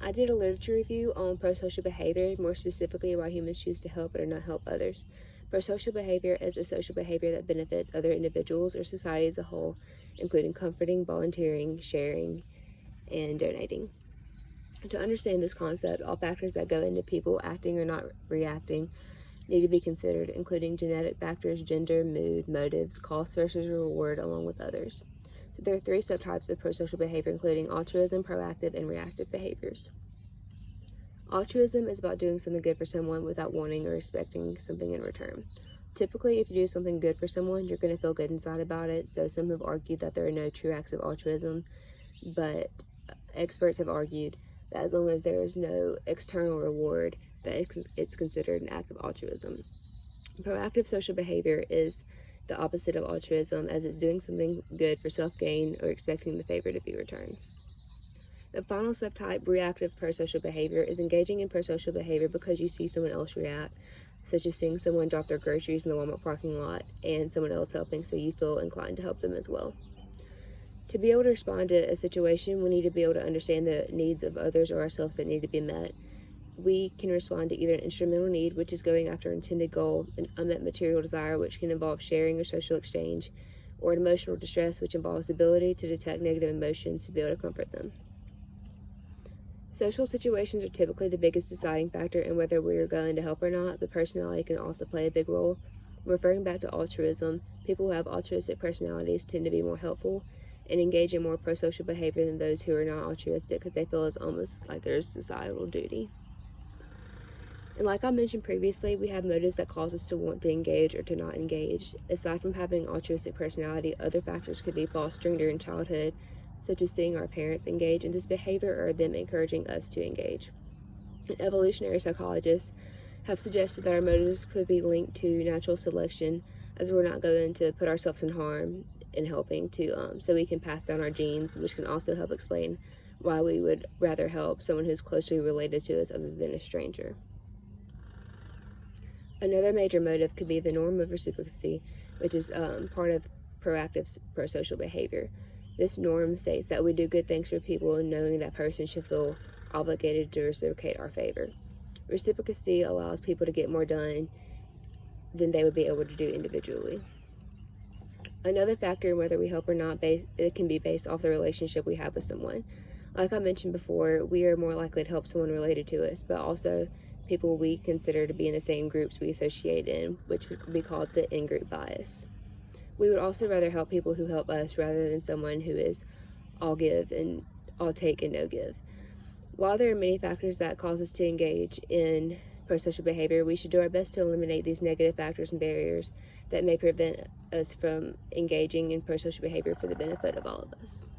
I did a literature review on prosocial behavior, more specifically why humans choose to help or not help others. Prosocial behavior is a social behavior that benefits other individuals or society as a whole, including comforting, volunteering, sharing, and donating. To understand this concept, all factors that go into people acting or not reacting need to be considered, including genetic factors, gender, mood, motives, cost versus reward, along with others. So there are three subtypes of prosocial behavior, including altruism, proactive, and reactive behaviors. Altruism is about doing something good for someone without wanting or expecting something in return. Typically, if you do something good for someone, you're going to feel good inside about it, so some have argued that there are no true acts of altruism, but experts have argued that as long as there is no external reward, that it's considered an act of altruism. Proactive social behavior is the opposite of altruism, as it's doing something good for self-gain or expecting the favor to be returned. The final subtype, reactive prosocial behavior, is engaging in prosocial behavior because you see someone else react, such as seeing someone drop their groceries in the Walmart parking lot and someone else helping, so you feel inclined to help them as well. To be able to respond to a situation, we need to be able to understand the needs of others or ourselves that need to be met. We can respond to either an instrumental need, which is going after an intended goal, an unmet material desire, which can involve sharing or social exchange, or an emotional distress, which involves the ability to detect negative emotions to be able to comfort them. Social situations are typically the biggest deciding factor in whether we are going to help or not, but personality can also play a big role. Referring back to altruism, people who have altruistic personalities tend to be more helpful and engage in more prosocial behavior than those who are not altruistic, because they feel it's almost like there's societal duty. And like I mentioned previously, we have motives that cause us to want to engage or to not engage. Aside from having altruistic personality, other factors could be fostering during childhood, such as seeing our parents engage in this behavior or them encouraging us to engage. And evolutionary psychologists have suggested that our motives could be linked to natural selection, as we're not going to put ourselves in harm in helping to, so we can pass down our genes, which can also help explain why we would rather help someone who's closely related to us other than a stranger. Another major motive could be the norm of reciprocity, which is part of proactive prosocial behavior. This norm states that we do good things for people, knowing that person should feel obligated to reciprocate our favor. Reciprocity allows people to get more done than they would be able to do individually. Another factor in whether we help or not, it can be based off the relationship we have with someone. Like I mentioned before, we are more likely to help someone related to us, but also people we consider to be in the same groups we associate in, which would be called the in-group bias. We would also rather help people who help us rather than someone who is all give and all take and no give. While there are many factors that cause us to engage in prosocial behavior, we should do our best to eliminate these negative factors and barriers that may prevent us from engaging in prosocial behavior for the benefit of all of us.